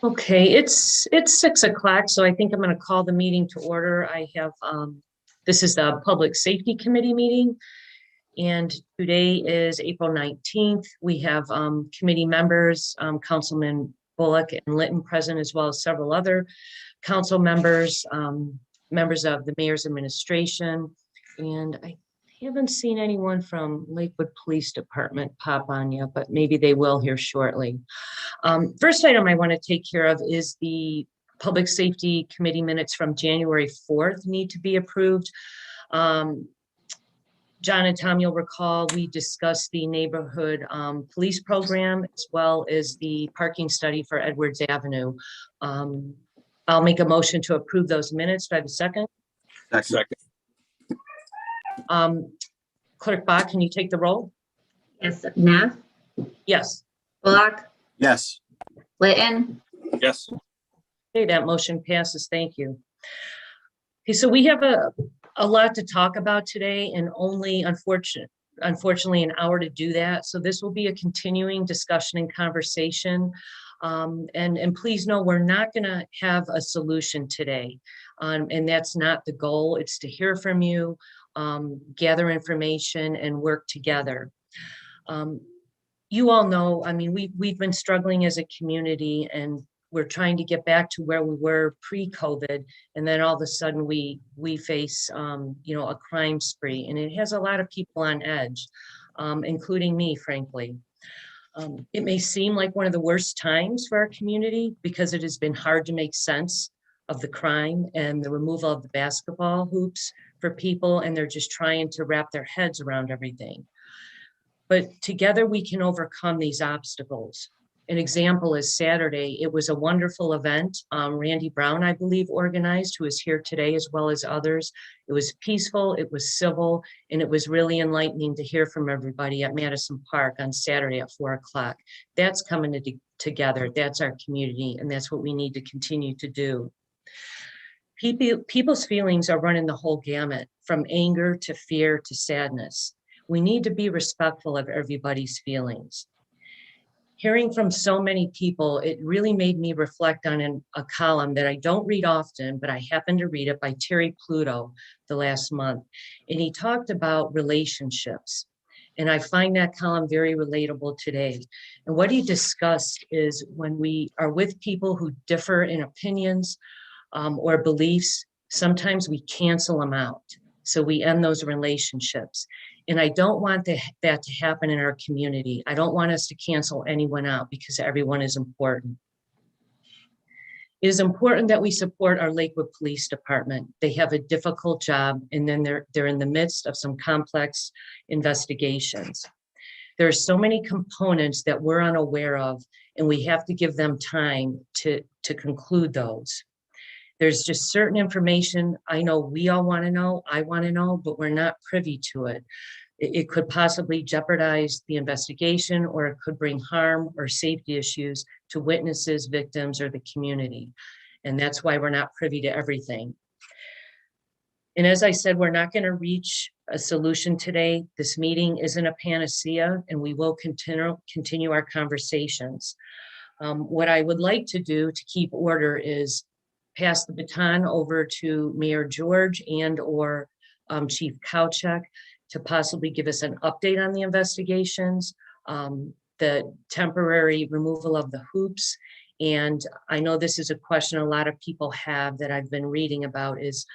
Okay, it's 6 o'clock, so I think I'm going to call the meeting to order. I have this is the Public Safety Committee meeting, and today is April 19th. We have committee members, Councilman Bullock and Litton present, as well as several other council members, members of the mayor's administration, and I haven't seen anyone from Lakewood Police Department pop on yet, but maybe they will here shortly. First item I want to take care of is the Public Safety Committee minutes from January 4th need to be approved. John and Tom, you'll recall we discussed the neighborhood police program as well as the parking study for Edwards Avenue. I'll make a motion to approve those minutes. Do I have a second? Second. Clerk Bach, can you take the roll? Yes. Neff, Yes. Bullock, Yes. Litton, Yes. Okay, that motion passes. Thank you. Okay, so we have a lot to talk about today and only unfortunately an hour to do that. So this will be a continuing discussion and conversation. And please know we're not going to have a solution today. And that's not the goal. It's to hear from you, gather information and work together. You all know, I mean, we've been struggling as a community and we're trying to get back to where we were pre-COVID. And then all of a sudden we face, a crime spree, and it has a lot of people on edge, including me, frankly. It may seem like one of the worst times for our community because it has been hard to make sense of the crime and the removal of the basketball hoops for people, and they're just trying to wrap their heads around everything. But together we can overcome these obstacles. An example is Saturday. It was a wonderful event. Randy Brown, I believe, organized, who is here today, as well as others. It was peaceful, it was civil, and it was really enlightening to hear from everybody at Madison Park on Saturday at 4 o'clock. That's coming together. That's our community, and that's what we need to continue to do. People's feelings are running the whole gamut, from anger to fear to sadness. We need to be respectful of everybody's feelings. Hearing from so many people, it really made me reflect on a column that I don't read often, but I happened to read it by Terry Pluto the last month. And he talked about relationships. And I find that column very relatable today. And what he discussed is when we are with people who differ in opinions or beliefs, sometimes we cancel them out. So we end those relationships. And I don't want that to happen in our community. I don't want us to cancel anyone out because everyone is important. It is important that we support our Lakewood Police Department. They have a difficult job, and then they're in the midst of some complex investigations. There are so many components that we're unaware of, and we have to give them time to conclude those. There's just certain information I know we all want to know, I want to know, but we're not privy to it. It could possibly jeopardize the investigation, or it could bring harm or safety issues to witnesses, victims, or the community. And that's why we're not privy to everything. And as I said, we're not going to reach a solution today. This meeting isn't a panacea, and we will continue our conversations. What I would like to do to keep order is pass the baton over to Mayor George and or Chief Kowchek to possibly give us an update on the investigations, the temporary removal of the hoops. And I know this is a question a lot of people have that I've been reading about is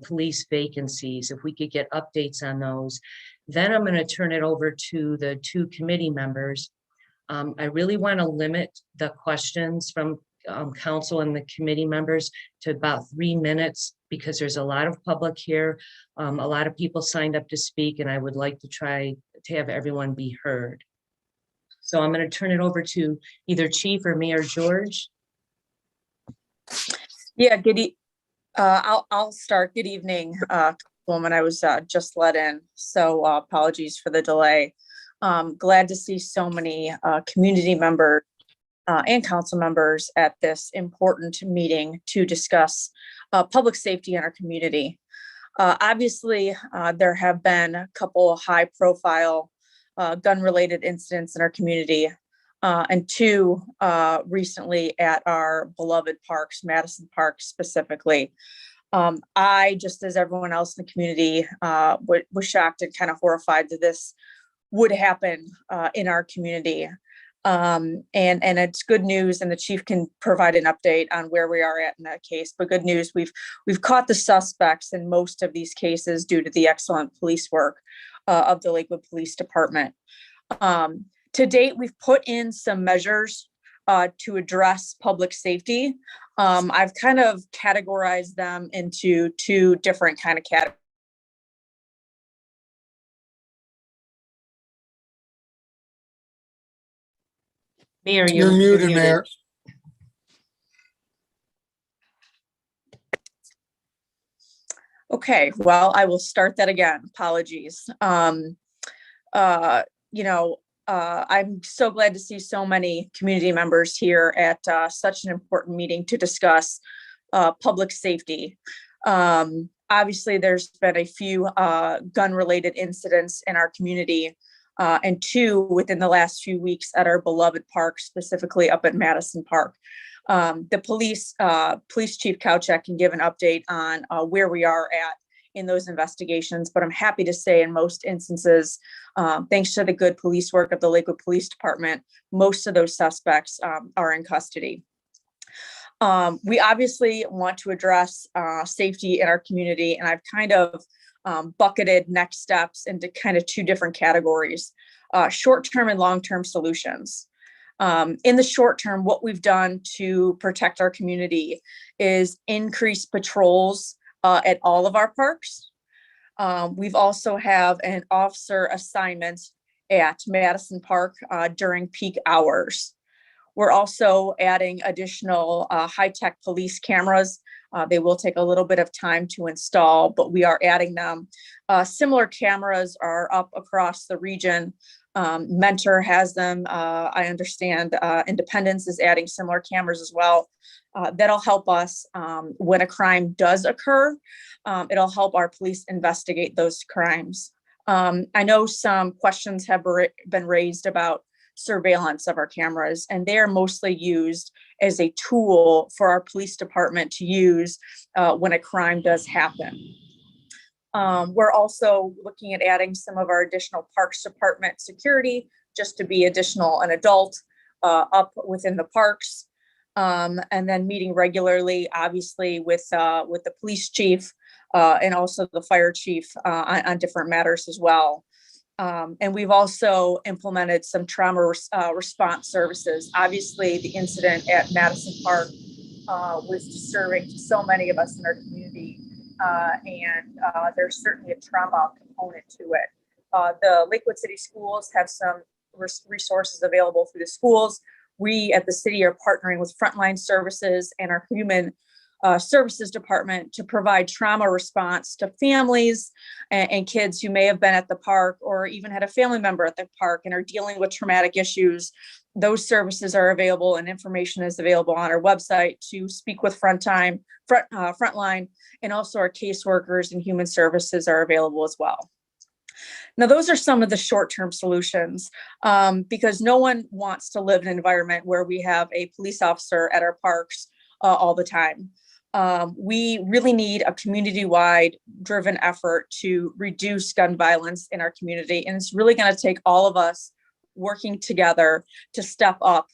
police vacancies. If we could get updates on those, then I'm going to turn it over to the two committee members. I really want to limit the questions from council and the committee members to about 3 minutes because there's a lot of public here. A lot of people signed up to speak, and I would like to try to have everyone be heard. So I'm going to turn it over to either Chief or Mayor George. Yeah, I'll start. Good evening, woman. I was just let in, so apologies for the delay. Glad to see so many community members and council members at this important meeting to discuss public safety in our community. Obviously, there have been a couple high-profile gun-related incidents in our community. and 2 recently at our beloved parks, Madison Park specifically. I, just as everyone else in the community, was shocked and kind of horrified that this would happen in our community. And it's good news, and the chief can provide an update on where we are at in that case. But good news, we've caught the suspects in most of these cases due to the excellent police work of the Lakewood Police Department. To date, we've put in some measures to address public safety. I've kind of categorized them into 2 different kind of categories. Mayor, You're muted, Mayor. Okay, well, I will start that again. Apologies. I'm so glad to see so many community members here at such an important meeting to discuss public safety. Obviously, there's been a few gun-related incidents in our community, and 2 within the last few weeks at our beloved park, specifically up at Madison Park. The police chief Kauchak can give an update on where we are at in those investigations, but I'm happy to say in most instances, thanks to the good police work of the Lakewood Police Department, most of those suspects are in custody. We obviously want to address safety in our community, and I've kind of bucketed next steps into kind of 2 different categories, short-term and long-term solutions. In the short term, what we've done to protect our community is increase patrols at all of our parks. We've also have an officer assignment at Madison Park during peak hours. We're also adding additional high-tech police cameras. They will take a little bit of time to install, but we are adding them. Similar cameras are up across the region. Mentor has them. I understand Independence is adding similar cameras as well. That'll help us when a crime does occur. It'll help our police investigate those crimes. I know some questions have been raised about surveillance of our cameras, and they are mostly used as a tool for our police department to use when a crime does happen. We're also looking at adding some of our additional Parks Department security just to be an adult up within the parks. And then meeting regularly, obviously, with the police chief and also the fire chief on different matters as well. And we've also implemented some trauma response services. Obviously, the incident at Madison Park was disturbing to so many of us in our community. And there's certainly a trauma component to it. The Lakewood City Schools have some resources available through the schools. We at the city are partnering with Frontline Services and our Human Services Department to provide trauma response to families and kids who may have been at the park or even had a family member at the park and are dealing with traumatic issues. Those services are available, and information is available on our website to speak with Frontline, and also our caseworkers and human services are available as well. Now, those are some of the short-term solutions because no one wants to live in an environment where we have a police officer at our parks all the time. We really need a community-wide driven effort to reduce gun violence in our community. And it's really going to take all of us working together to step up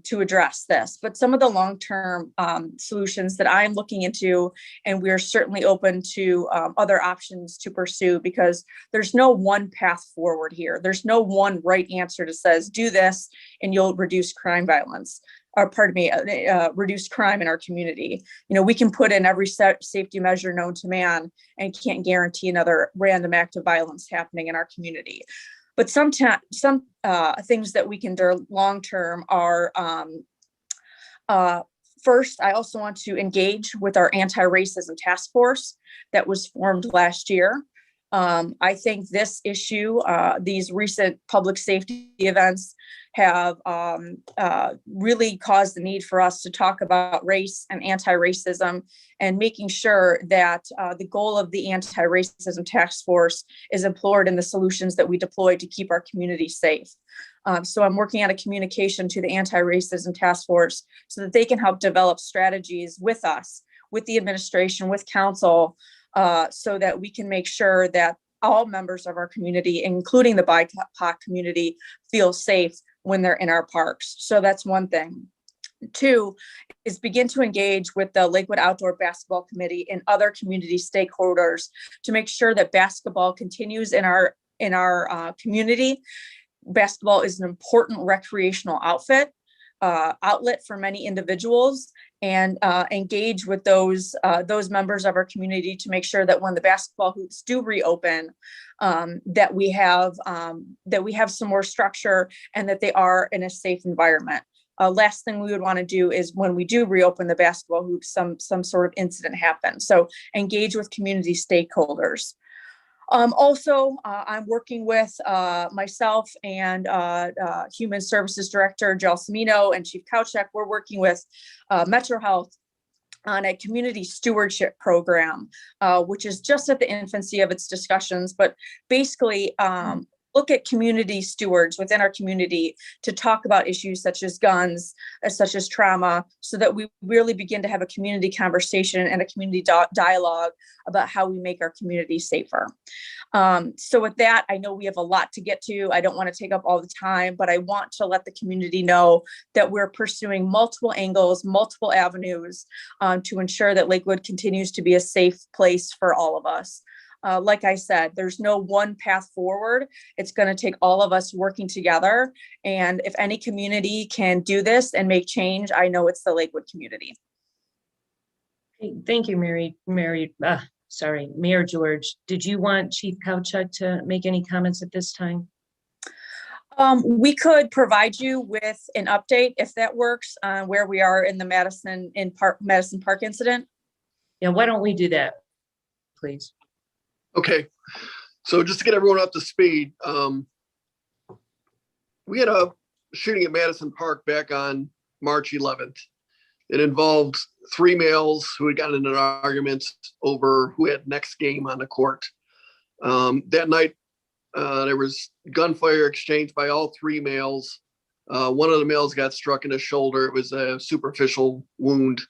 to address this. But some of the long-term solutions that I'm looking into, and we're certainly open to other options to pursue, because there's no one path forward here. There's no one right answer that says, do this and you'll reduce crime violence. Or pardon me, reduce crime in our community. You know, we can put in every safety measure known to man and can't guarantee another random act of violence happening in our community. But some things that we can do long-term are, first, I also want to engage with our anti-racism task force that was formed last year. I think this issue, these recent public safety events have really caused the need for us to talk about race and anti-racism, and making sure that the goal of the anti-racism task force is implored in the solutions that we deploy to keep our community safe. So I'm working on a communication to the anti-racism task force so that they can help develop strategies with us, with the administration, with council, so that we can make sure that all members of our community, including the BIPOC community, feel safe when they're in our parks. So that's one thing. Two is begin to engage with the Lakewood Outdoor Basketball Committee and other community stakeholders to make sure that basketball continues in our community. Basketball is an important recreational outlet for many individuals, and engage with those members of our community to make sure that when the basketball hoops do reopen, that we have some more structure and that they are in a safe environment. Last thing we would want to do is when we do reopen the basketball hoops, some sort of incident happens. So engage with community stakeholders. Also, I'm working with myself and Human Services Director Jill Semino and Chief Kauchak. We're working with Metro Health on a community stewardship program, which is just at the infancy of its discussions, but basically look at community stewards within our community to talk about issues such as guns, such as trauma, so that we really begin to have a community conversation and a community dialogue about how we make our community safer. So with that, I know we have a lot to get to. I don't want to take up all the time, but I want to let the community know that we're pursuing multiple angles, multiple avenues to ensure that Lakewood continues to be a safe place for all of us. Like I said, there's no one path forward. It's going to take all of us working together. And if any community can do this and make change, I know it's the Lakewood community. Thank you, Mayor George. Did you want Chief Kauchak to make any comments at this time? We could provide you with an update if that works, where we are in the Madison Park incident. Yeah, why don't we do that, please? Okay, so just to get everyone up to speed, we had a shooting at Madison Park back on March 11th. It involved 3 males who had gotten into an argument over who had next game on the court. That night, there was gunfire exchanged by all 3 males. One of the males got struck in the shoulder. It was a superficial wound,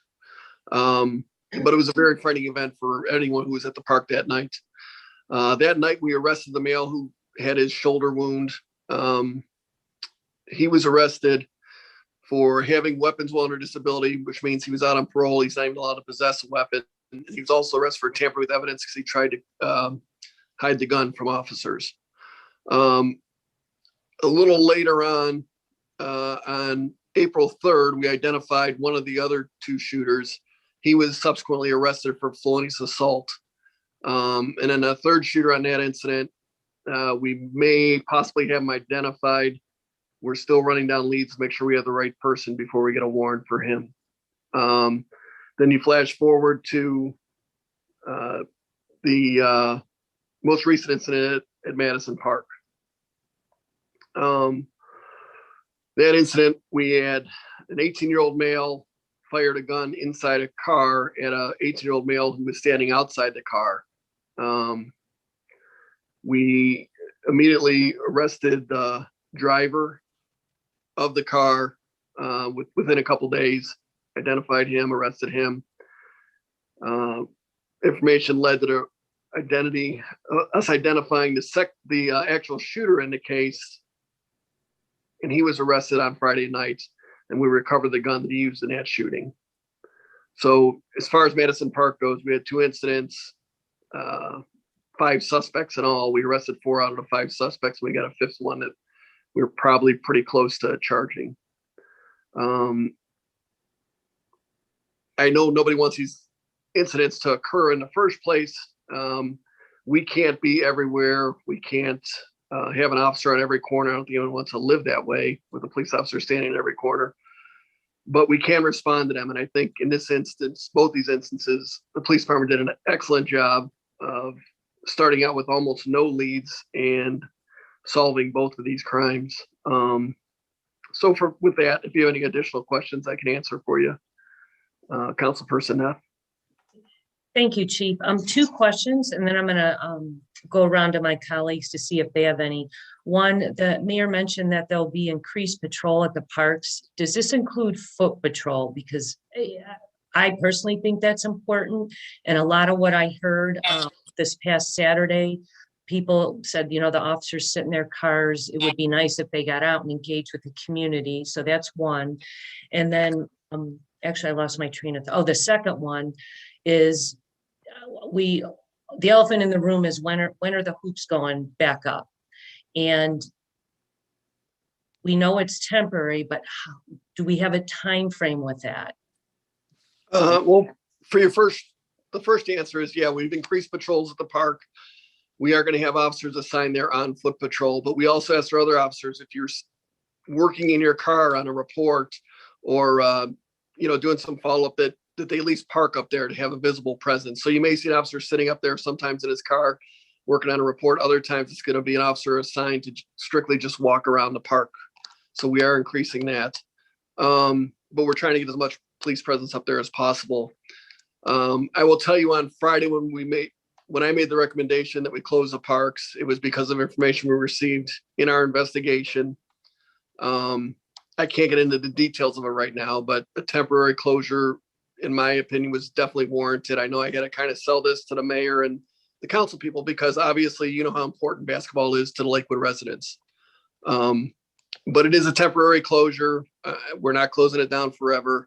but it was a very frightening event for anyone who was at the park that night. That night, we arrested the male who had his shoulder wound. He was arrested for having weapons while under disability, which means he was out on parole. He's not even allowed to possess a weapon. He was also arrested for tampering with evidence because he tried to hide the gun from officers. A little later on April 3rd, we identified one of the other 2 shooters. He was subsequently arrested for felonious assault. And then a 3rd shooter on that incident, we may possibly have him identified. We're still running down leads to make sure we have the right person before we get a warrant for him. Then you flash forward to the most recent incident at Madison Park. That incident, we had an 18-year-old male fired a gun inside a car at a 18-year-old male who was standing outside the car. We immediately arrested the driver of the car within a couple days, identified him, arrested him. Information led to us identifying the actual shooter in the case, and he was arrested on Friday night, and we recovered the gun that he used in that shooting. So as far as Madison Park goes, we had 2 incidents, 5 suspects in all. We arrested 4 out of the 5 suspects. We got a 5th one that we were probably pretty close to charging. I know nobody wants these incidents to occur in the first place. We can't be everywhere. We can't have an officer on every corner. I don't think anyone wants to live that way with a police officer standing in every corner. But we can respond to them. And I think in this instance, both these instances, the police department did an excellent job of starting out with almost no leads and solving both of these crimes. So with that, if you have any additional questions, I can answer for you. Councilperson Neff. Thank you, Chief. Two questions, and then I'm gonna go around to my colleagues to see if they have any. One, the mayor mentioned that there'll be increased patrol at the parks. Does this include foot patrol? Because I personally think that's important. And a lot of what I heard this past Saturday, people said, you know, the officers sit in their cars. It would be nice if they got out and engaged with the community. So that's one. And then actually I lost my train of thought. Oh, the second one is the elephant in the room is when are the hoops going back up? And we know it's temporary, but do we have a time frame with that? Well, for the first answer is, yeah, we've increased patrols at the park. We are going to have officers assigned there on foot patrol, but we also ask our other officers, if you're working in your car on a report or, doing some follow-up, that they at least park up there to have a visible presence. So you may see an officer sitting up there sometimes in his car working on a report. Other times it's going to be an officer assigned to strictly just walk around the park. So we are increasing that. But we're trying to get as much police presence up there as possible. I will tell you, on Friday when I made the recommendation that we close the parks, it was because of information we received in our investigation. I can't get into the details of it right now, but a temporary closure, in my opinion, was definitely warranted. I know I got to kind of sell this to the mayor and the council people, because obviously you know how important basketball is to the Lakewood residents. But it is a temporary closure. We're not closing it down forever.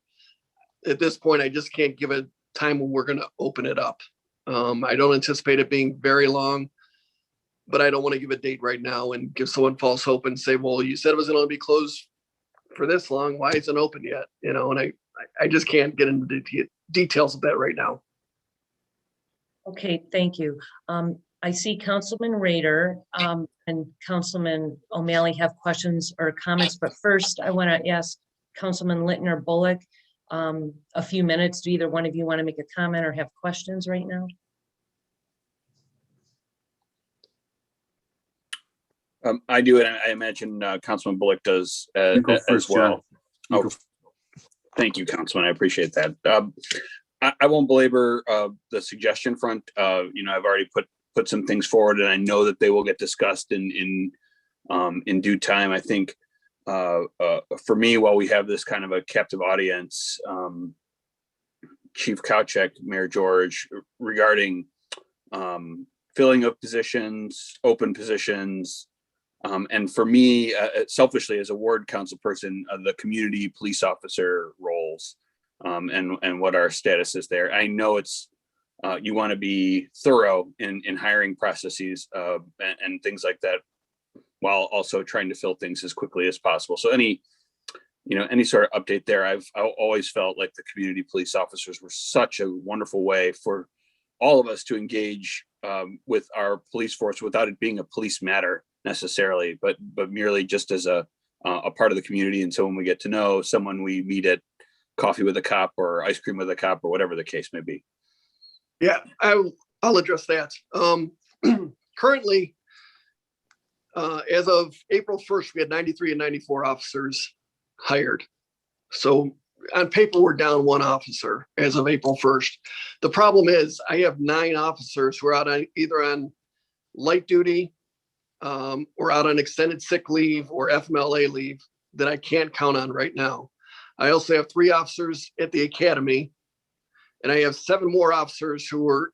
At this point, I just can't give a time when we're going to open it up. I don't anticipate it being very long, but I don't want to give a date right now and give someone false hope and say, well, you said it was going to be closed for this long. Why isn't it open yet? And I just can't get into the details of that right now. Okay, thank you. I see Councilman Rader and Councilman O'Malley have questions or comments, but first I want to ask Councilman Litton or Bullock a few minutes. Do either one of you want to make a comment or have questions right now? I do, and I imagine Councilman Bullock does as well. Oh, thank you, Councilman. I appreciate that. I won't belabor the suggestion front. I've already put some things forward, and I know that they will get discussed in due time. I think for me, while we have this kind of a captive audience, Chief Kowchek, Mayor George, regarding filling of positions, open positions, and for me, selfishly as a ward council person, the community police officer roles, and what our status is there. I know it's you want to be thorough in hiring processes and things like that, while also trying to fill things as quickly as possible. So any sort of update there, I've always felt like the community police officers were such a wonderful way for all of us to engage with our police force without it being a police matter necessarily, but merely just as a part of the community. And so when we get to know someone, we meet at coffee with a cop or ice cream with a cop or whatever the case may be. Yeah, I'll address that. Currently, as of April 1st, we had 93 and 94 officers hired. So on paper, we're down one officer as of April 1st. The problem is I have 9 officers who are out on either on light duty or out on extended sick leave or FMLA leave that I can't count on right now. I also have 3 officers at the academy, and I have 7 more officers who are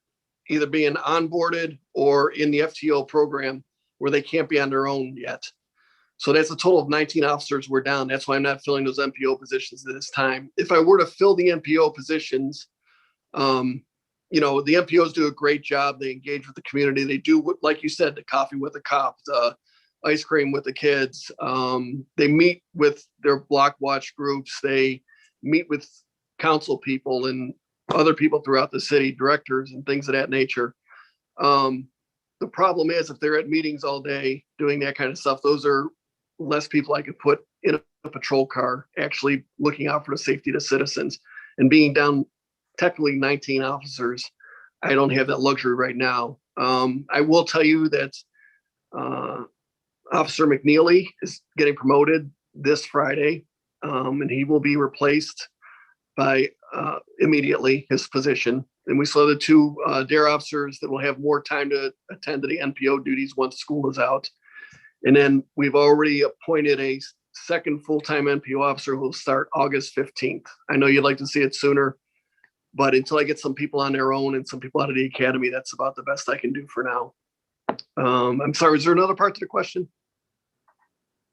either being onboarded or in the FTO program where they can't be on their own yet. So that's a total of 19 officers we're down. That's why I'm not filling those MPO positions at this time. If I were to fill the MPO positions, the MPOs do a great job. They engage with the community. They do, like you said, the coffee with the cop, the ice cream with the kids. They meet with their block watch groups. They meet with council people and other people throughout the city, directors and things of that nature. The problem is if they're at meetings all day doing that kind of stuff, those are less people I could put in a patrol car actually looking out for the safety of the citizens. And being down technically 19 officers, I don't have that luxury right now. I will tell you that Officer McNeely is getting promoted this Friday, and he will be replaced by immediately his position. And we saw the two DARE officers that will have more time to attend to the NPO duties once school is out. And then we've already appointed a second full-time NPO officer who will start August 15th. I know you'd like to see it sooner, but until I get some people on their own and some people out of the academy, that's about the best I can do for now. I'm sorry, is there another part to the question?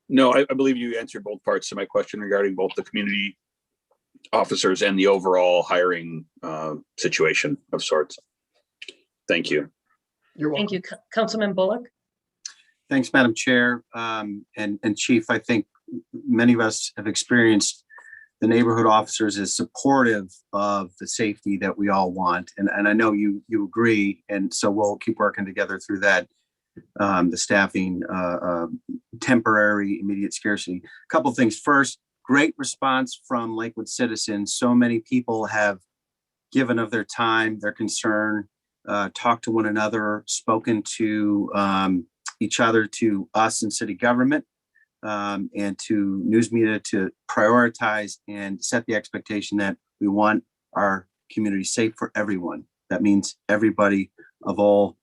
No, I believe you answered both parts to my question regarding both the community officers and the overall hiring situation of sorts. Thank you. You're welcome. Thank you. Councilman Bullock? Thanks, Madam Chair. And Chief, I think many of us have experienced the neighborhood officers as supportive of the safety that we all want. And I know you agree. And so we'll keep working together through that, the staffing, temporary, immediate scarcity. A couple of things. First, great response from Lakewood citizens. So many people have given of their time, their concern, talked to one another, spoken to each other, to us in city government, and to news media to prioritize and set the expectation that we want our community safe for everyone. That means everybody of all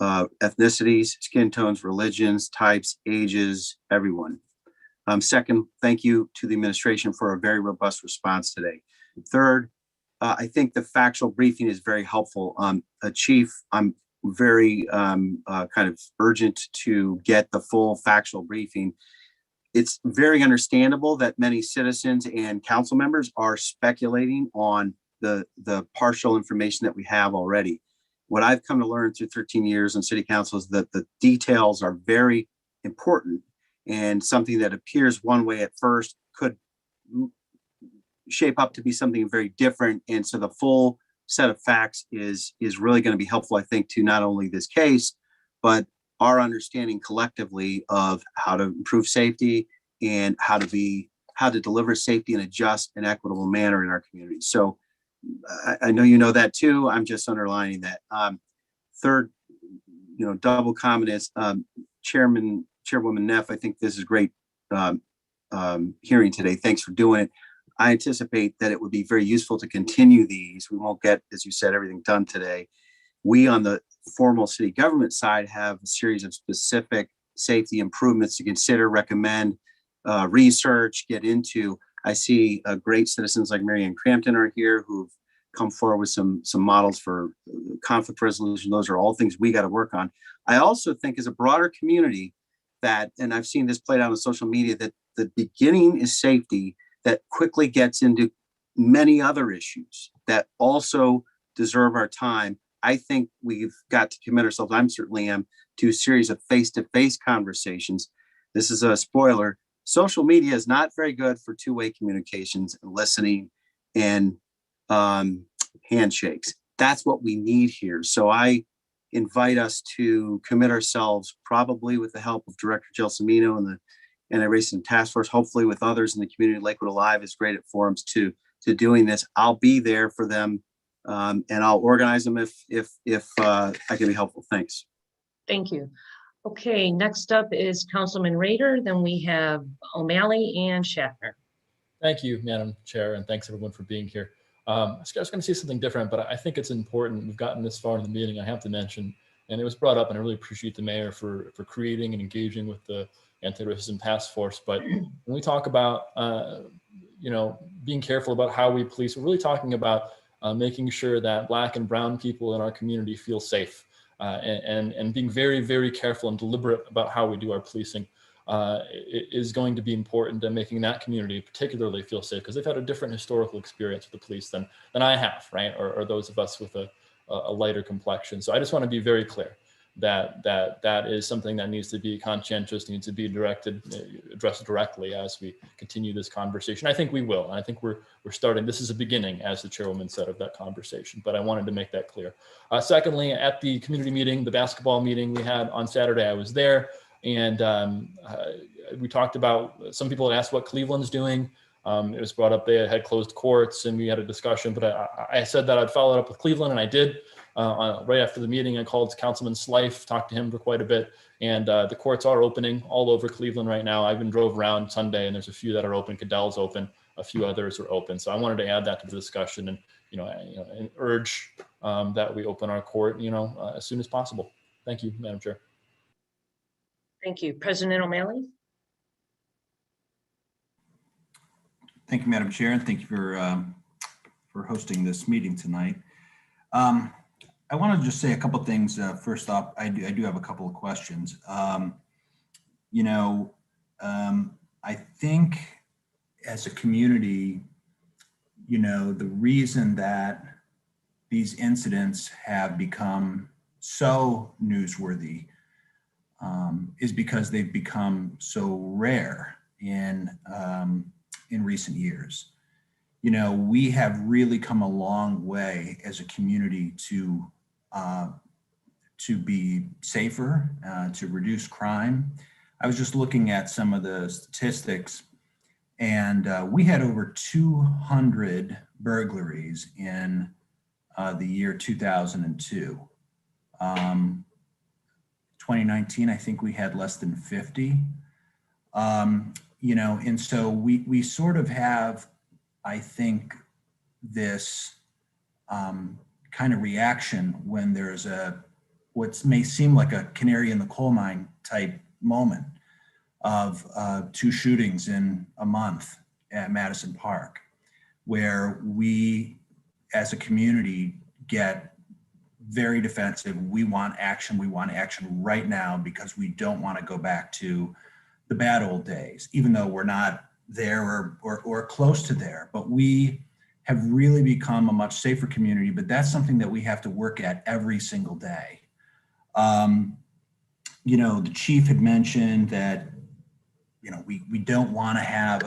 ethnicities, skin tones, religions, types, ages, everyone. Second, thank you to the administration for a very robust response today. Third, I think the factual briefing is very helpful. Chief, I'm very kind of urgent to get the full factual briefing. It's very understandable that many citizens and council members are speculating on the partial information that we have already. What I've come to learn through 13 years on city council is that the details are very important, and something that appears one way at first could shape up to be something very different. And so the full set of facts is really going to be helpful, I think, to not only this case, but our understanding collectively of how to improve safety and how to deliver safety in a just and equitable manner in our community. So I know you know that too. I'm just underlining that. Third, double comment is Chairwoman Neff. I think this is great hearing today. Thanks for doing it. I anticipate that it would be very useful to continue these. We won't get, as you said, everything done today. We on the formal city government side have a series of specific safety improvements to consider, recommend, research, get into. I see great citizens like Mary Ann Crampton are here who've come forward with some models for conflict resolution. Those are all things we got to work on. I also think as a broader community that, and I've seen this played out on social media, that the beginning is safety that quickly gets into many other issues that also deserve our time. I think we've got to commit ourselves, I certainly am, to a series of face-to-face conversations. This is a spoiler. Social media is not very good for two-way communications and listening and handshakes. That's what we need here. So I invite us to commit ourselves, probably with the help of Director Gelsomino and the Anti-Racism Task Force, hopefully with others in the community. Lakewood Alive is great at forums to doing this. I'll be there for them, and I'll organize them if I can be helpful. Thanks. Thank you. Okay, next up is Councilman Rader. Then we have O'Malley and Schaffner. Thank you, Madam Chair, and thanks everyone for being here. I was going to say something different, but I think it's important. We've gotten this far in the meeting, I have to mention, and it was brought up, and I really appreciate the mayor for creating and engaging with the Anti-Racism Task Force. But when we talk about, being careful about how we police, we're really talking about making sure that Black and brown people in our community feel safe, and being very, very careful and deliberate about how we do our policing is going to be important to making that community particularly feel safe, because they've had a different historical experience with the police than I have, right? Or those of us with a lighter complexion. So I just want to be very clear that is something that needs to be conscientious, needs to be addressed directly as we continue this conversation. I think we will. And I think we're starting. This is a beginning, as the chairwoman said, of that conversation, but I wanted to make that clear. Secondly, at the community meeting, the basketball meeting we had on Saturday, I was there, and we talked about, some people had asked what Cleveland's doing. It was brought up they had closed courts, and we had a discussion, but I said that I'd follow it up with Cleveland, and I did. Right after the meeting, I called Councilman Slife, talked to him for quite a bit, and the courts are opening all over Cleveland right now. I even drove around Sunday, and there's a few that are open. Cadell's open, a few others are open. So I wanted to add that to the discussion and and urge that we open our court as soon as possible. Thank you, Madam Chair. Thank you. President O'Malley? Thank you, Madam Chair, and thank you for hosting this meeting tonight. I want to just say a couple of things. First off, I do have a couple of questions. I think as a community, the reason that these incidents have become so newsworthy is because they've become so rare in recent years. We have really come a long way as a community to be safer, to reduce crime. I was just looking at some of the statistics, and we had over 200 burglaries in the year 2002. 2019, I think we had less than 50. And so we sort of have, I think, this kind of reaction when there's what may seem like a canary in the coal mine type moment of 2 shootings in a month at Madison Park, where we as a community get very defensive. We want action right now because we don't want to go back to the bad old days, even though we're not there or close to there. But we have really become a much safer community, but that's something that we have to work at every single day. The chief had mentioned that, we don't want to have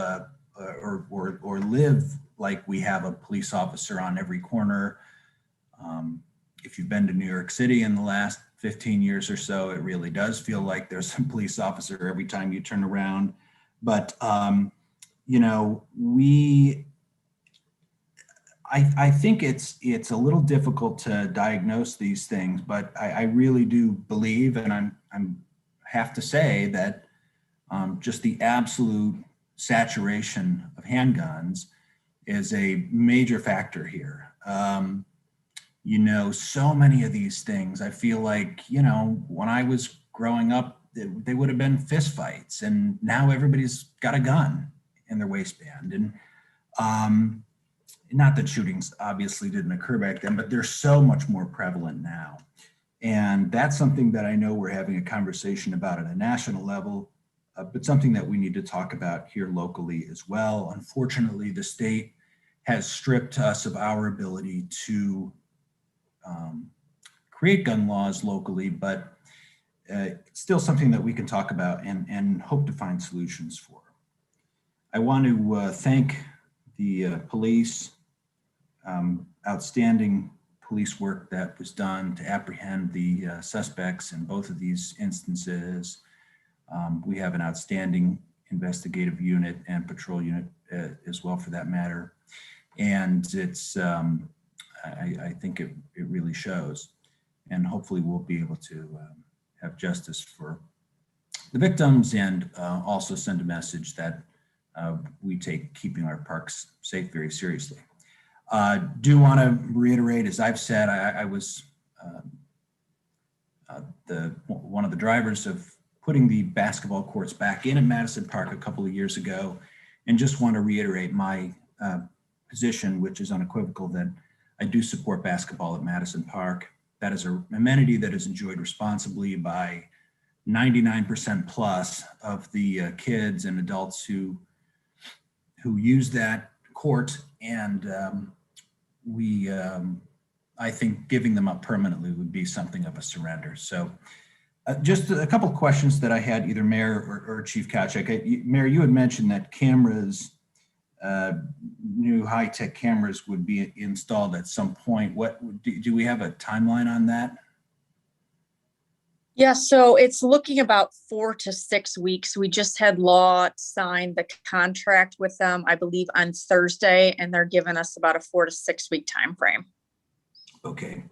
or live like we have a police officer on every corner. If you've been to New York City in the last 15 years or so, it really does feel like there's a police officer every time you turn around. But, I think it's a little difficult to diagnose these things, but I really do believe, and I'm have to say that just the absolute saturation of handguns is a major factor here. So many of these things, I feel like, when I was growing up, they would have been fist fights, and now everybody's got a gun in their waistband. And not that shootings obviously didn't occur back then, but they're so much more prevalent now. And that's something that I know we're having a conversation about at a national level, but something that we need to talk about here locally as well. Unfortunately, the state has stripped us of our ability to create gun laws locally, but it's still something that we can talk about and hope to find solutions for. I want to thank the police, outstanding police work that was done to apprehend the suspects in both of these instances. We have an outstanding investigative unit and patrol unit as well, for that matter. And it's, I think it really shows. And hopefully we'll be able to have justice for the victims and also send a message that we take keeping our parks safe very seriously. Do want to reiterate, as I've said, I was one of the drivers of putting the basketball courts back in at Madison Park a couple of years ago, and just want to reiterate my position, which is unequivocal, that I do support basketball at Madison Park. That is an amenity that is enjoyed responsibly by 99% plus of the kids and adults who use that court, and I think giving them up permanently would be something of a surrender. So just a couple of questions that I had, either Mayor or Chief Kachek. Mayor, you had mentioned that cameras, new high-tech cameras would be installed at some point. Do we have a timeline on that? Yeah, so it's looking about 4 to 6 weeks. We just had law sign the contract with them, I believe, on Thursday, and they're giving us about a 4 to 6 week time frame. Okay.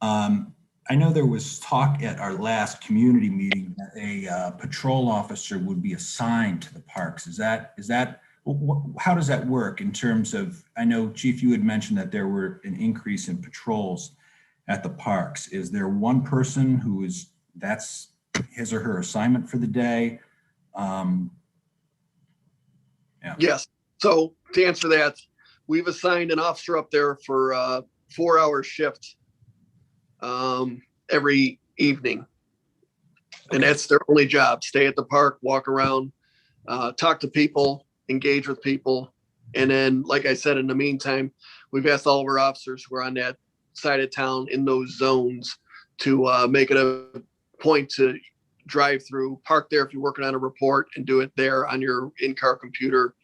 I know there was talk at our last community meeting that a patrol officer would be assigned to the parks. How does that work in terms of, I know Chief, you had mentioned that there were an increase in patrols at the parks. Is there one person that's his or her assignment for the day? Yeah. Yes. So to answer that, we've assigned an officer up there for a 4-hour shift every evening. And that's their only job. Stay at the park, walk around, talk to people, engage with people. And then, like I said, in the meantime, we've asked all of our officers who are on that side of town in those zones to make it a point to drive through, park there if you're working on a report, and do it there on your in-car computer,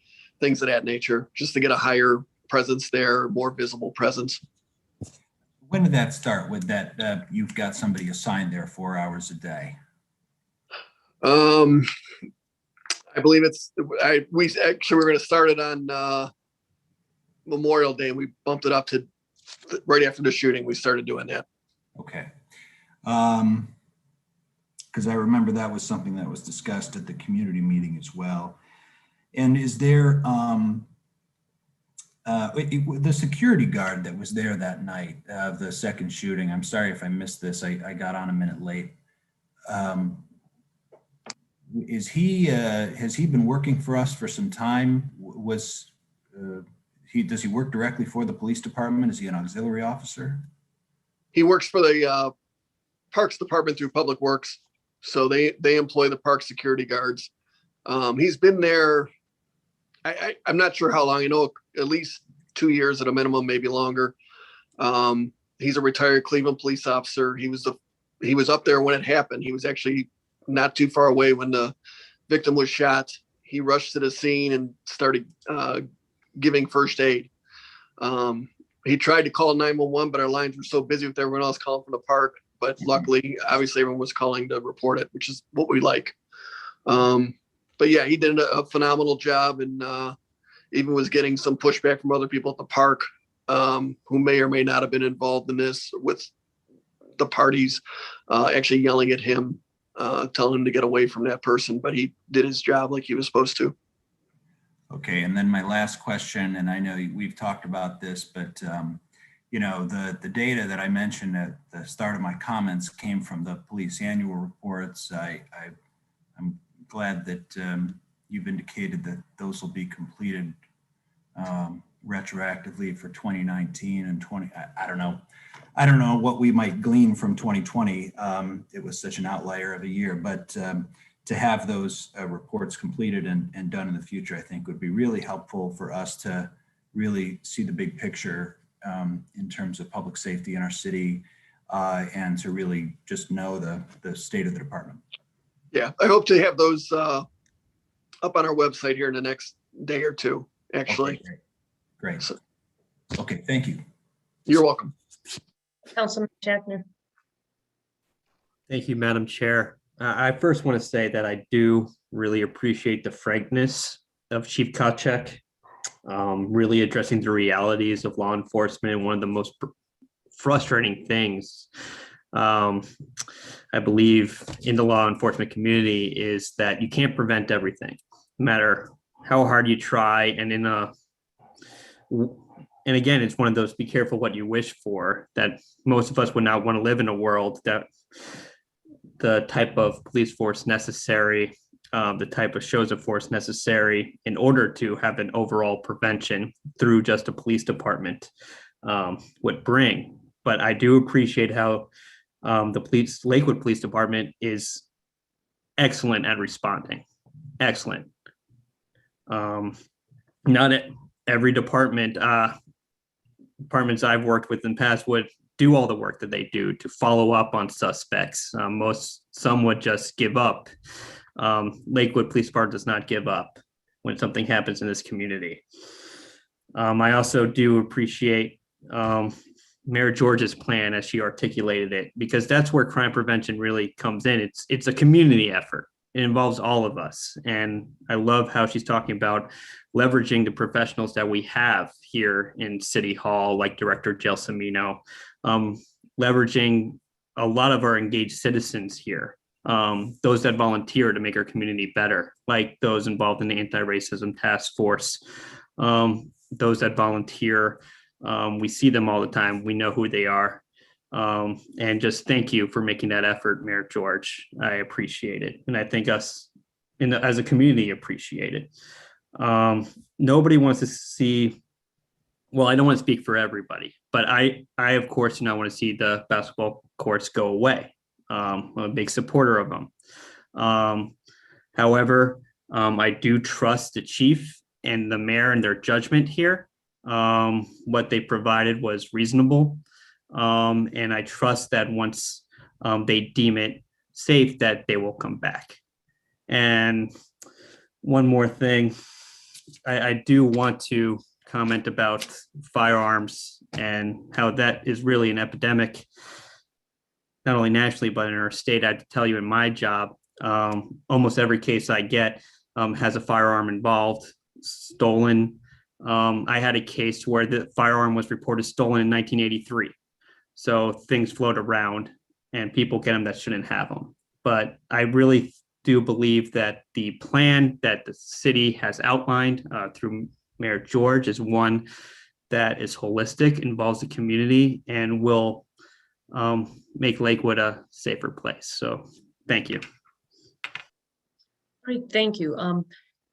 things of that nature, just to get a higher presence there, more visible presence. When did that start with that? You've got somebody assigned there 4 hours a day. I believe we actually were going to start it on Memorial Day, and we bumped it up to right after the shooting. We started doing that. Okay. Because I remember that was something that was discussed at the community meeting as well. And is there the security guard that was there that night of the second shooting? I'm sorry if I missed this. I got on a minute late. Has he been working for us for some time? Does he work directly for the police department? Is he an auxiliary officer? He works for the Parks Department through Public Works. So they employ the park security guards. He's been there. I'm not sure how long. I know at least 2 years at a minimum, maybe longer. He's a retired Cleveland police officer. He was up there when it happened. He was actually not too far away when the victim was shot. He rushed to the scene and started giving first aid. He tried to call 911, but our lines were so busy with everyone else calling from the park. But luckily, obviously, everyone was calling to report it, which is what we like. But yeah, he did a phenomenal job, and even was getting some pushback from other people at the park who may or may not have been involved in this, with the parties actually yelling at him, telling him to get away from that person. But he did his job like he was supposed to. Okay, and then my last question, and I know we've talked about this, but the data that I mentioned at the start of my comments came from the police annual reports. I'm glad that you've indicated that those will be completed retroactively for 2019 and 20. I don't know what we might glean from 2020. It was such an outlier of a year, but to have those reports completed and done in the future, I think would be really helpful for us to really see the big picture in terms of public safety in our city, and to really just know the state of the department. Yeah, I hope to have those up on our website here in the next day or two, actually. Okay, great. Okay, thank you. You're welcome. Councilman Schaffner. Thank you, Madam Chair. I first want to say that I do really appreciate the frankness of Chief Kochek, really addressing the realities of law enforcement. And one of the most frustrating things I believe in the law enforcement community is that you can't prevent everything, no matter how hard you try. And again, it's one of those, be careful what you wish for, that most of us would not want to live in a world that the type of police force necessary, the type of shows of force necessary in order to have an overall prevention through just a police department would bring. But I do appreciate how the Lakewood Police Department is excellent at responding. Excellent. Not every department, departments I've worked with in the past would do all the work that they do to follow up on suspects. Some would just give up. Lakewood Police Department does not give up when something happens in this community. I also do appreciate Mayor George's plan as she articulated it, because that's where crime prevention really comes in. It's a community effort. It involves all of us. And I love how she's talking about leveraging the professionals that we have here in City Hall, like Director Gelsomino. leveraging a lot of our engaged citizens here, those that volunteer to make our community better, like those involved in the anti-racism task force, those that volunteer. We see them all the time. We know who they are. And just thank you for making that effort, Mayor George. I appreciate it. And I think us as a community appreciate it. Nobody wants to see, well, I don't want to speak for everybody, but I of course, do not want to see the basketball courts go away. I'm a big supporter of them. However, I do trust the chief and the mayor and their judgment here. What they provided was reasonable. And I trust that once they deem it safe, that they will come back. And one more thing, I do want to comment about firearms and how that is really an epidemic, not only nationally, but in our state. I have to tell you, in my job, almost every case I get has a firearm involved, stolen. I had a case where the firearm was reported stolen in 1983. So things float around and people get them that shouldn't have them. But I really do believe that the plan that the city has outlined through Mayor George is one that is holistic, involves the community, and will make Lakewood a safer place. So thank you. Great, thank you.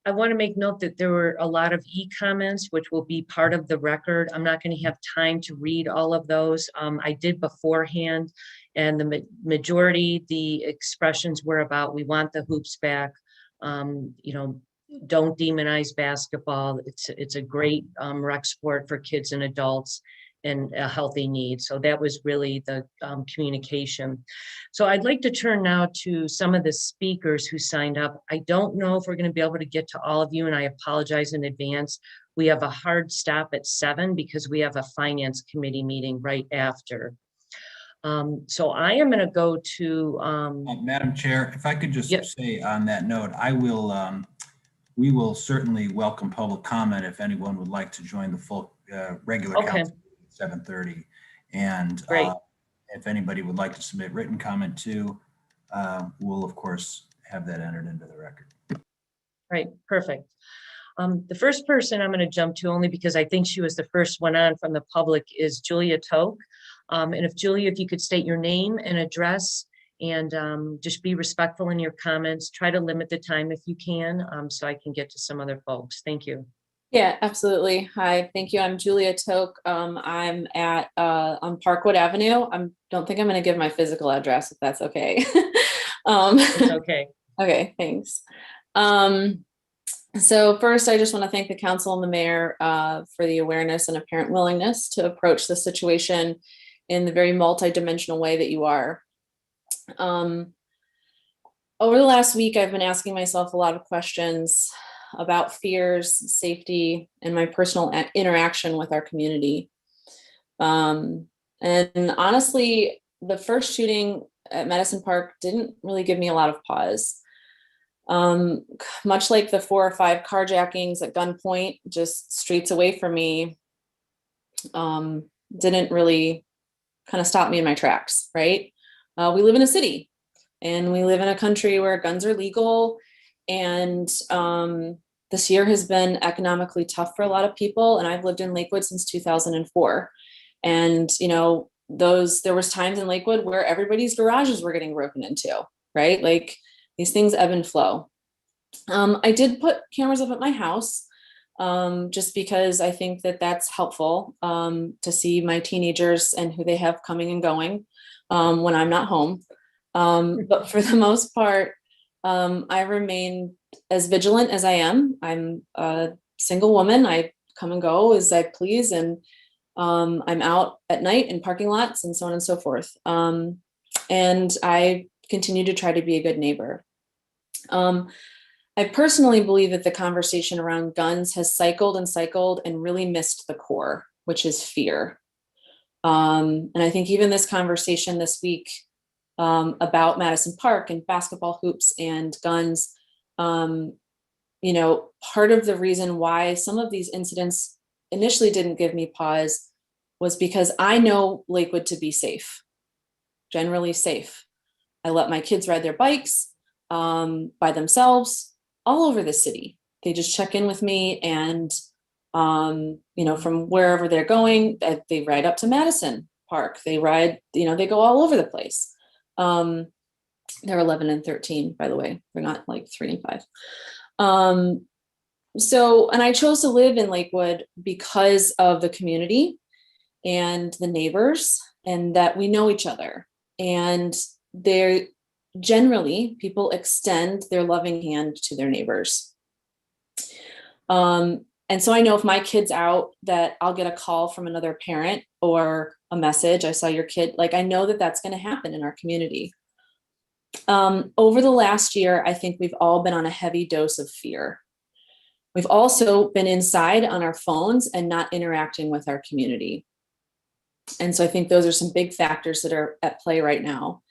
I want to make note that there were a lot of e-comments, which will be part of the record. I'm not going to have time to read all of those. I did beforehand, and the majority, the expressions were about, we want the hoops back. Don't demonize basketball. It's a great rec sport for kids and adults, and a healthy need. So that was really the communication. So I'd like to turn now to some of the speakers who signed up. I don't know if we're going to be able to get to all of you, and I apologize in advance. We have a hard stop at 7 because we have a finance committee meeting right after. So I am going to go to Madam Chair, if I could just Yep. say on that note, we will certainly welcome public comment if anyone would like to join the full regular Okay. council at 7:30. And Great. if anybody would like to submit written comment too, we'll of course have that entered into the record. Right, perfect. The first person I'm going to jump to, only because I think she was the first one on from the public, is Julia Toke. And if Julia, if you could state your name and address, and just be respectful in your comments, try to limit the time if you can, so I can get to some other folks. Thank you. Yeah, absolutely. Hi, thank you. I'm Julia Toke. I'm at on Parkwood Avenue. I don't think I'm going to give my physical address, if that's okay. It's okay. Okay, thanks. So first, I just want to thank the council and the mayor for the awareness and apparent willingness to approach the situation in the very multidimensional way that you are. Over the last week, I've been asking myself a lot of questions about fears, safety, and my personal interaction with our community. And honestly, the first shooting at Madison Park didn't really give me a lot of pause. Much like the 4 or 5 carjackings at gunpoint, just streets away from me, didn't really kind of stop me in my tracks, right? We live in a city, and we live in a country where guns are legal, and this year has been economically tough for a lot of people, and I've lived in Lakewood since 2004. And there was times in Lakewood where everybody's garages were getting broken into, right? Like, these things ebb and flow. I did put cameras up at my house just because I think that that's helpful to see my teenagers and who they have coming and going when I'm not home. But for the most part, I remain as vigilant as I am. I'm a single woman. I come and go as I please, and I'm out at night in parking lots and so on and so forth. And I continue to try to be a good neighbor. I personally believe that the conversation around guns has cycled and cycled and really missed the core, which is fear. And I think even this conversation this week about Madison Park and basketball hoops and guns, part of the reason why some of these incidents initially didn't give me pause was because I know Lakewood to be safe. generally safe. I let my kids ride their bikes by themselves all over the city. They just check in with me, and from wherever they're going, they ride up to Madison Park. They ride, they go all over the place. They're 11 and 13, by the way. They're not like 3 and 5. And I chose to live in Lakewood because of the community and the neighbors, and that we know each other. And they're generally, people extend their loving hand to their neighbors. And so I know if my kid's out, that I'll get a call from another parent or a message, I saw your kid. Like, I know that that's going to happen in our community. Over the last year, I think we've all been on a heavy dose of fear. We've also been inside on our phones and not interacting with our community. And so I think those are some big factors that are at play right now.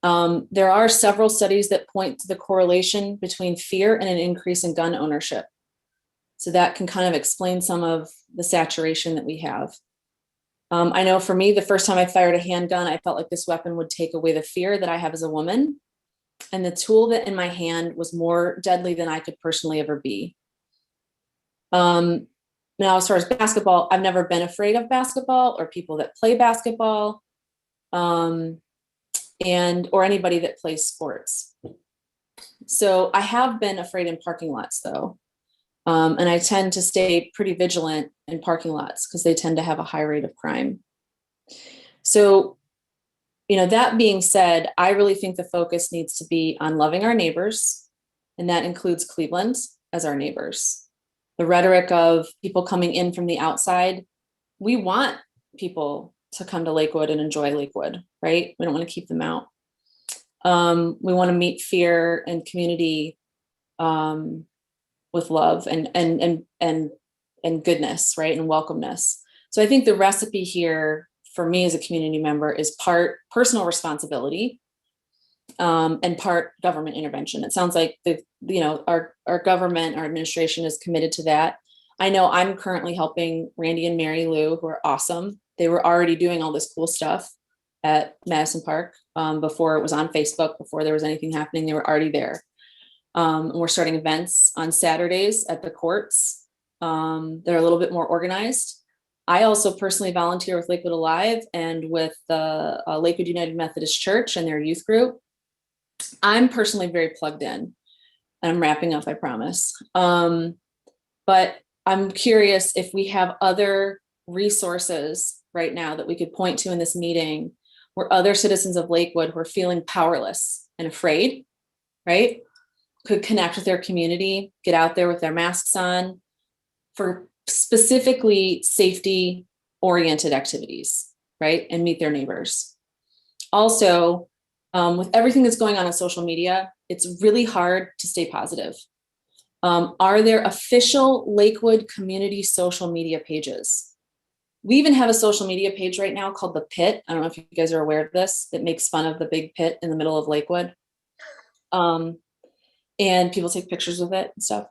There are several studies that point to the correlation between fear and an increase in gun ownership. So that can kind of explain some of the saturation that we have. I know for me, the first time I fired a handgun, I felt like this weapon would take away the fear that I have as a woman. And the tool that in my hand was more deadly than I could personally ever be. Now, as far as basketball, I've never been afraid of basketball or people that play basketball, or anybody that plays sports. So I have been afraid in parking lots, though. And I tend to stay pretty vigilant in parking lots because they tend to have a high rate of crime. So, that being said, I really think the focus needs to be on loving our neighbors, and that includes Cleveland as our neighbors. The rhetoric of people coming in from the outside, we want people to come to Lakewood and enjoy Lakewood, right? We don't want to keep them out. We want to meet fear and community with love and goodness, right? And welcomeness. So I think the recipe here for me as a community member is part personal responsibility and part government intervention. It sounds like our government, our administration is committed to that. I know I'm currently helping Randy and Mary Lou, who are awesome. They were already doing all this cool stuff at Madison Park before it was on Facebook, before there was anything happening. They were already there. And we're starting events on Saturdays at the courts. They're a little bit more organized. I also personally volunteer with Lakewood Alive and with the Lakewood United Methodist Church and their youth group. I'm personally very plugged in. I'm wrapping up, I promise. But I'm curious if we have other resources right now that we could point to in this meeting where other citizens of Lakewood who are feeling powerless and afraid, right, could connect with their community, get out there with their masks on for specifically safety oriented activities, right? And meet their neighbors. Also, with everything that's going on social media, it's really hard to stay positive. Are there official Lakewood community social media pages? We even have a social media page right now called The Pit. I don't know if you guys are aware of this. It makes fun of the big pit in the middle of Lakewood. And people take pictures with it and stuff.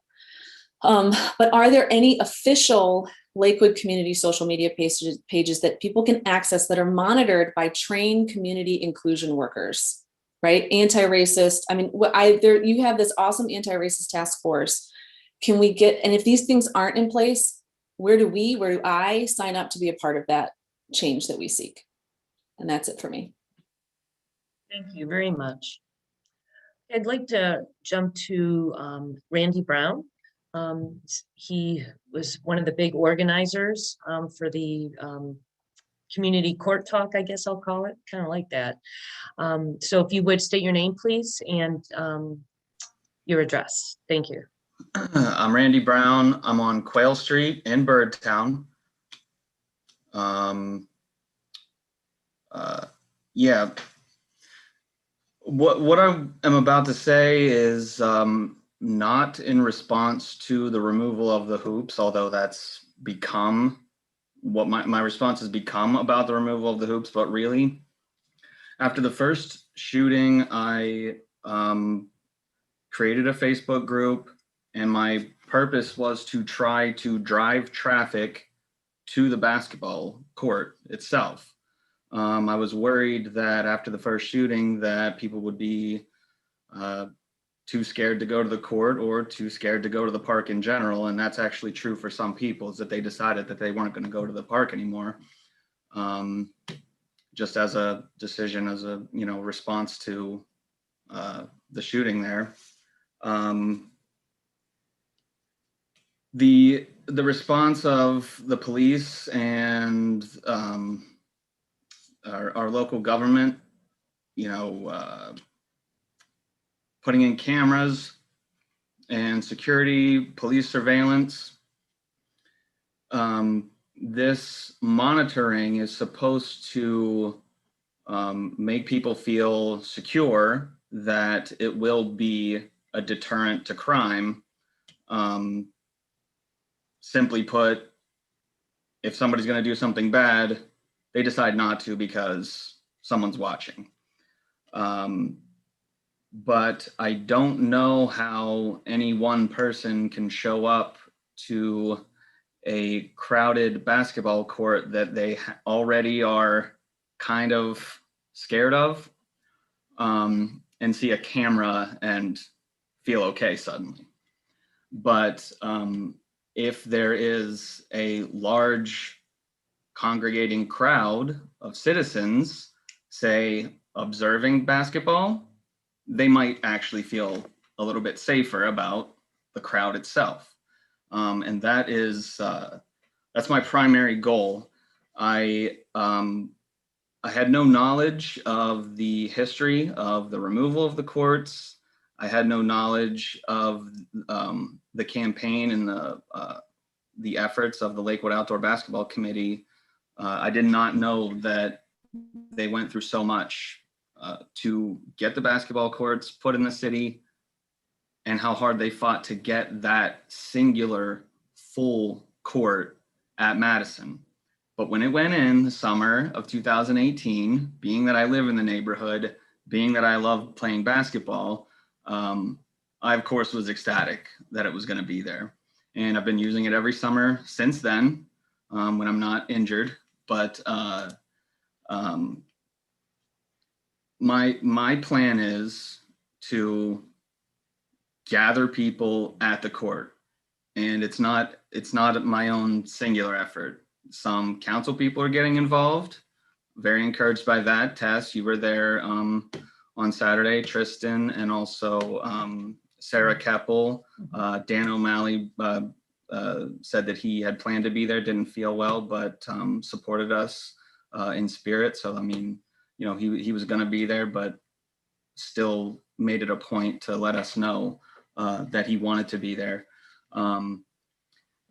But are there any official Lakewood community social media pages that people can access that are monitored by trained community inclusion workers, right? Anti-racist. I mean, you have this awesome anti-racist task force. Can we get, and if these things aren't in place, where do I sign up to be a part of that change that we seek? And that's it for me. Thank you very much. I'd like to jump to Randy Brown. He was one of the big organizers for the community court talk, I guess I'll call it, kind of like that. So if you would state your name, please, and your address. Thank you. I'm Randy Brown. I'm on Quail Street in Birdtown. Yeah. What I am about to say is not in response to the removal of the hoops, although that's become what my response has become about the removal of the hoops. But really, after the first shooting, I created a Facebook group, and my purpose was to try to drive traffic to the basketball court itself. I was worried that after the first shooting that people would be too scared to go to the court or too scared to go to the park in general. And that's actually true for some people, is that they decided that they weren't going to go to the park anymore. Just as a decision, as a, response to the shooting there. The response of the police and our local government, putting in cameras and security, police surveillance. This monitoring is supposed to make people feel secure that it will be a deterrent to crime. Simply put, if somebody's going to do something bad, they decide not to because someone's watching. But I don't know how any one person can show up to a crowded basketball court that they already are kind of scared of, and see a camera and feel okay suddenly. But if there is a large congregating crowd of citizens, say, observing basketball, they might actually feel a little bit safer about the crowd itself. And that is, that's my primary goal. I had no knowledge of the history of the removal of the courts. I had no knowledge of the campaign and the efforts of the Lakewood Outdoor Basketball Committee. I did not know that they went through so much to get the basketball courts put in the city, and how hard they fought to get that singular full court at Madison. But when it went in the summer of 2018, being that I live in the neighborhood, being that I love playing basketball, I of course was ecstatic that it was going to be there. And I've been using it every summer since then, when I'm not injured. But my plan is to gather people at the court, and it's not my own singular effort. Some council people are getting involved. Very encouraged by that. Tess, you were there on Saturday, Tristan, and also Sarah Keppel. Dan O'Malley said that he had planned to be there, didn't feel well, but supported us in spirit. So, I mean, he was going to be there, but still made it a point to let us know that he wanted to be there.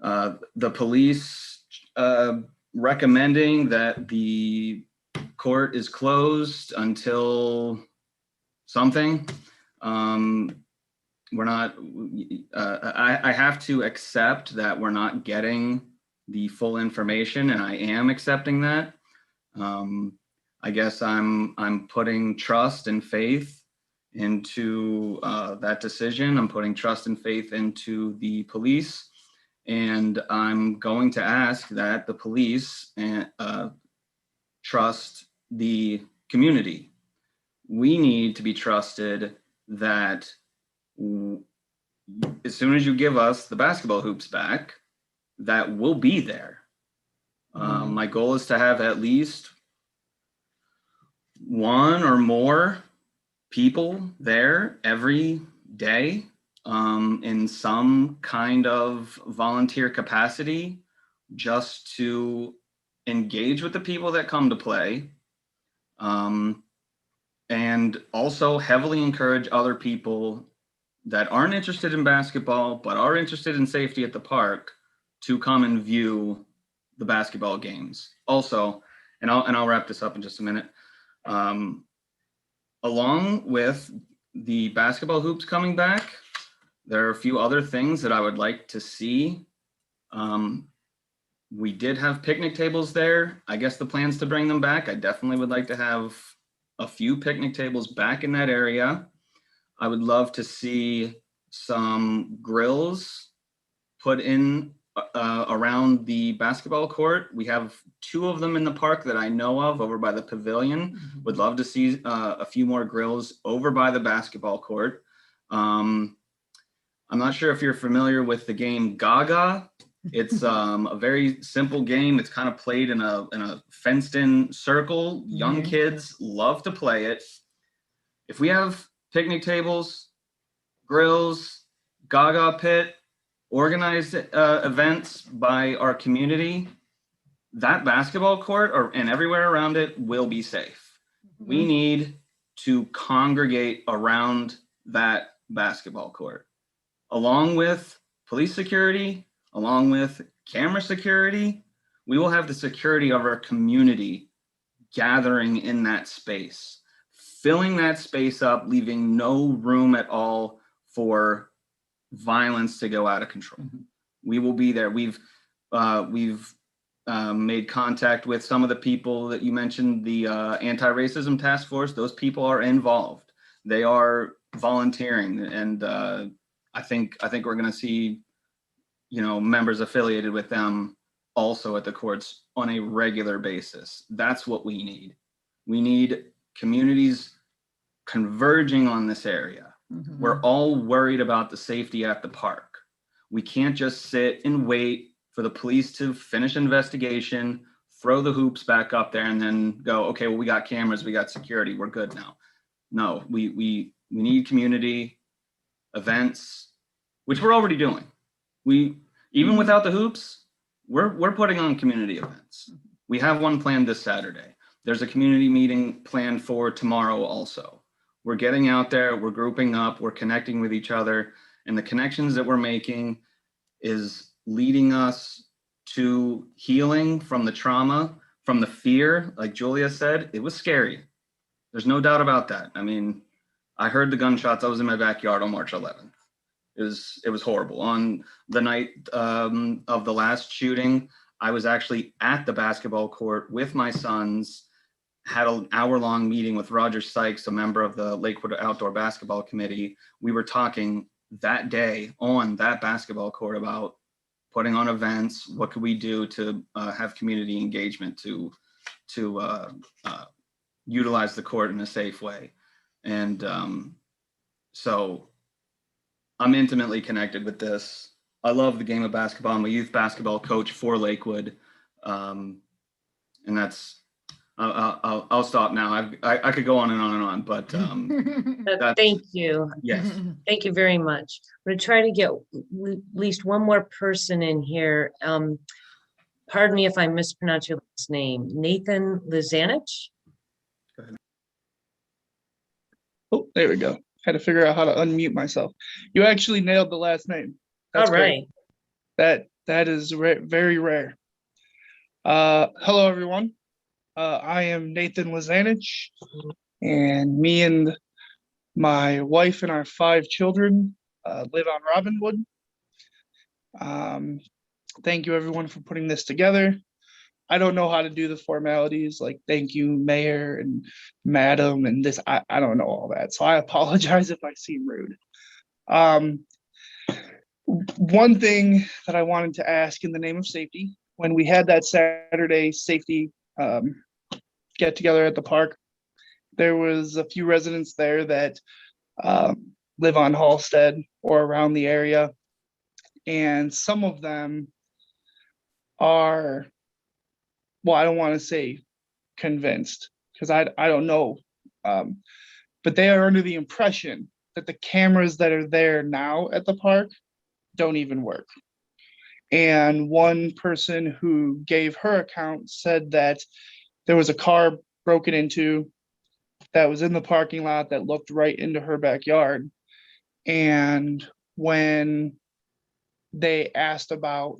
The police recommending that the court is closed until something. We're not, I have to accept that we're not getting the full information, and I am accepting that. I guess I'm putting trust and faith into that decision. I'm putting trust and faith into the police, and I'm going to ask that the police trust the community. We need to be trusted that as soon as you give us the basketball hoops back, that we'll be there. My goal is to have at least one or more people there every day in some kind of volunteer capacity, just to engage with the people that come to play, and also heavily encourage other people that aren't interested in basketball but are interested in safety at the park to come and view the basketball games. Also, and I'll wrap this up in just a minute. Along with the basketball hoops coming back, there are a few other things that I would like to see. We did have picnic tables there. I guess the plan's to bring them back. I definitely would like to have a few picnic tables back in that area. I would love to see some grills put in around the basketball court. We have 2 of them in the park that I know of over by the pavilion. Would love to see a few more grills over by the basketball court. I'm not sure if you're familiar with the game Gaga. It's a very simple game. It's kind of played in a fenced-in circle. Young kids love to play it. If we have picnic tables, grills, Gaga pit, organized events by our community, that basketball court and everywhere around it will be safe. We need to congregate around that basketball court, along with police security, along with camera security. We will have the security of our community gathering in that space, filling that space up, leaving no room at all for violence to go out of control. We will be there. We've made contact with some of the people that you mentioned, the anti-racism task force. Those people are involved. They are volunteering, and I think we're going to see, members affiliated with them also at the courts on a regular basis. That's what we need. We need communities converging on this area. We're all worried about the safety at the park. We can't just sit and wait for the police to finish investigation, throw the hoops back up there, and then go, okay, well, we got cameras, we got security, we're good now. No, we need community events, which we're already doing. Even without the hoops, we're putting on community events. We have one planned this Saturday. There's a community meeting planned for tomorrow also. We're getting out there, we're grouping up, we're connecting with each other, and the connections that we're making is leading us to healing from the trauma, from the fear. Like Julia said, it was scary. There's no doubt about that. I mean, I heard the gunshots. I was in my backyard on March 11th. It was horrible. On the night of the last shooting, I was actually at the basketball court with my sons, had an hour-long meeting with Roger Sykes, a member of the Lakewood Outdoor Basketball Committee. We were talking that day on that basketball court about putting on events. What could we do to have community engagement to utilize the court in a safe way? And so I'm intimately connected with this. I love the game of basketball. I'm a youth basketball coach for Lakewood. And that's, I'll stop now. I could go on and on and on, but Thank you. Yes. Thank you very much. I'm going to try to get at least one more person in here. Pardon me if I mispronounce your last name. Nathan Lizanich? Oh, there we go. Had to figure out how to unmute myself. You actually nailed the last name. That's all right. Great. That is very rare. Hello, everyone. I am Nathan Lizanich, and me and my wife and our 5 children live on Robinwood. Thank you, everyone, for putting this together. I don't know how to do the formalities like thank you, Mayor and Madam, and this. I don't know all that, so I apologize if I seem rude. One thing that I wanted to ask in the name of safety, when we had that Saturday safety get together at the park, there was a few residents there that live on Halsted or around the area, and some of them are, well, I don't want to say convinced because I don't know, but they are under the impression that the cameras that are there now at the park don't even work. And one person who gave her account said that there was a car broken into that was in the parking lot that looked right into her backyard. And when they asked about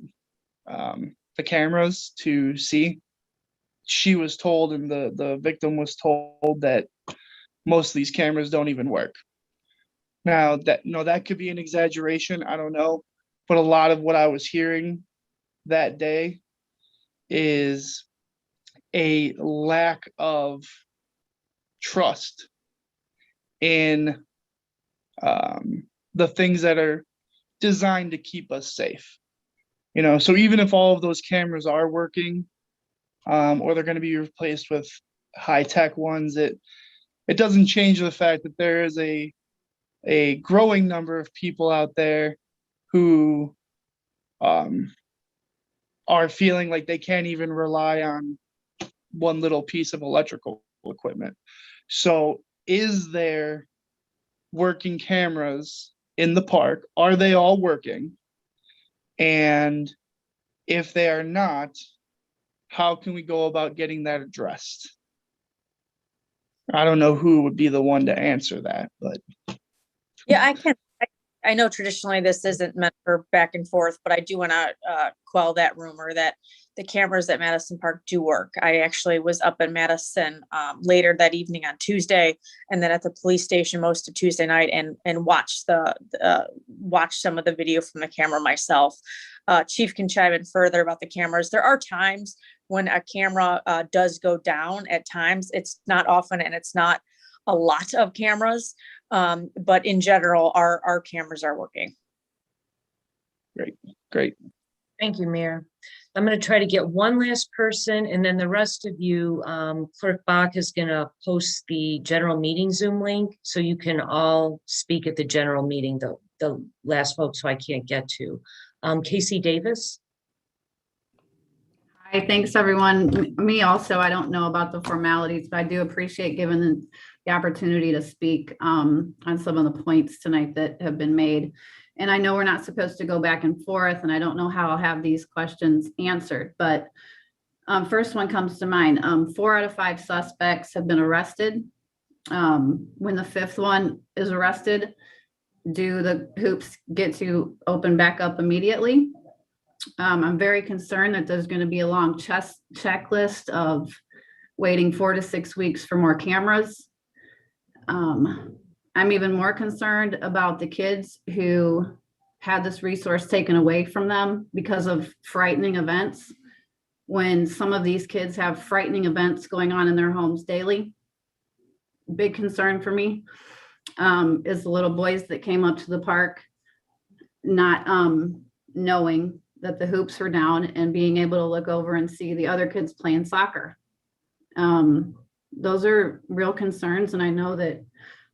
the cameras to see, she was told, and the victim was told, that most of these cameras don't even work. Now that could be an exaggeration, I don't know, but a lot of what I was hearing that day is a lack of trust in the things that are designed to keep us safe. You know, so even if all of those cameras are working, or they're going to be replaced with high-tech ones, it doesn't change the fact that there is a growing number of people out there who are feeling like they can't even rely on one little piece of electrical equipment. So is there working cameras in the park? Are they all working? And if they are not, how can we go about getting that addressed? I don't know who would be the one to answer that, but Yeah, I can. I know traditionally this isn't meant for back and forth, but I do want to quell that rumor that the cameras at Madison Park do work. I actually was up in Madison later that evening on Tuesday, and then at the police station most of Tuesday night, and watched some of the video from the camera myself. Chief can chime in further about the cameras. There are times when a camera does go down. At times, it's not often, and it's not a lot of cameras. But in general, our cameras are working. great. Thank you, Mayor. I'm going to try to get one last person, and then the rest of you, Clerk Bach is going to post the general meeting Zoom link, so you can all speak at the general meeting, the last folks who I can't get to. Casey Davis? Hi, thanks, everyone. Me also, I don't know about the formalities, but I do appreciate giving the opportunity to speak on some of the points tonight that have been made. And I know we're not supposed to go back and forth, and I don't know how I'll have these questions answered, but first one comes to mind. 4 out of 5 suspects have been arrested. When the 5th one is arrested, do the hoops get to open back up immediately? I'm very concerned that there's going to be a long checklist of waiting 4 to 6 weeks for more cameras. I'm even more concerned about the kids who had this resource taken away from them because of frightening events. When some of these kids have frightening events going on in their homes daily. Big concern for me is the little boys that came up to the park not knowing that the hoops were down and being able to look over and see the other kids playing soccer. Those are real concerns, and I know that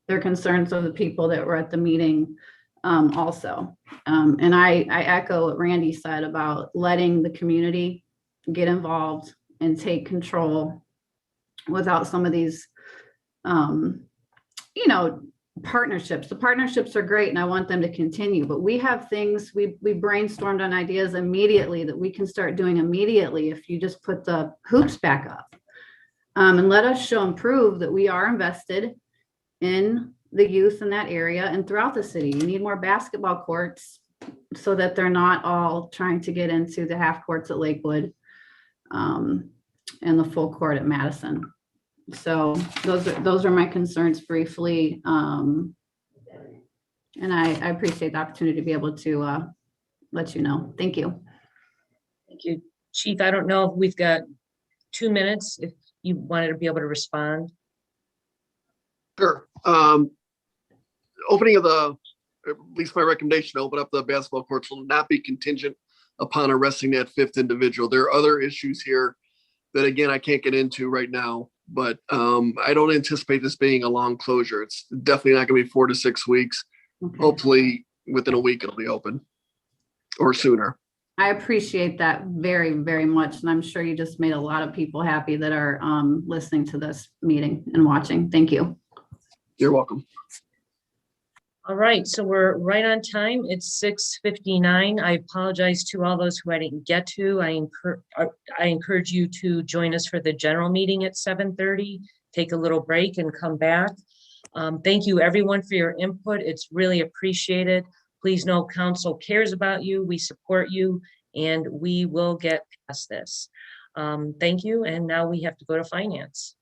they're concerns of the people that were at the meeting also. And I echo what Randy said about letting the community get involved and take control without some of these, partnerships. The partnerships are great and I want them to continue, but we have things, we brainstormed on ideas immediately that we can start doing immediately if you just put the hoops back up. And let us show and prove that we are invested in the youth in that area and throughout the city. You need more basketball courts so that they're not all trying to get into the half courts at Lakewood and the full court at Madison. So those are my concerns briefly. And I appreciate the opportunity to be able to let you know. Thank you. Thank you, Chief. I don't know if we've got 2 minutes, if you wanted to be able to respond. Sure. Opening of at least my recommendation to open up the basketball courts will not be contingent upon arresting that 5th individual. There are other issues here that, again, I can't get into right now, but I don't anticipate this being a long closure. It's definitely not going to be 4 to 6 weeks. Okay. Hopefully within a week it'll be open or sooner. I appreciate that very, very much. And I'm sure you just made a lot of people happy that are listening to this meeting and watching. Thank you. You're welcome. All right, so we're right on time. It's 6:59. I apologize to all those who I didn't get to. I encourage you to join us for the general meeting at 7:30. Take a little break and come back. Thank you everyone for your input. It's really appreciated. Please know council cares about you. We support you and we will get past this. Thank you. And now we have to go to finance.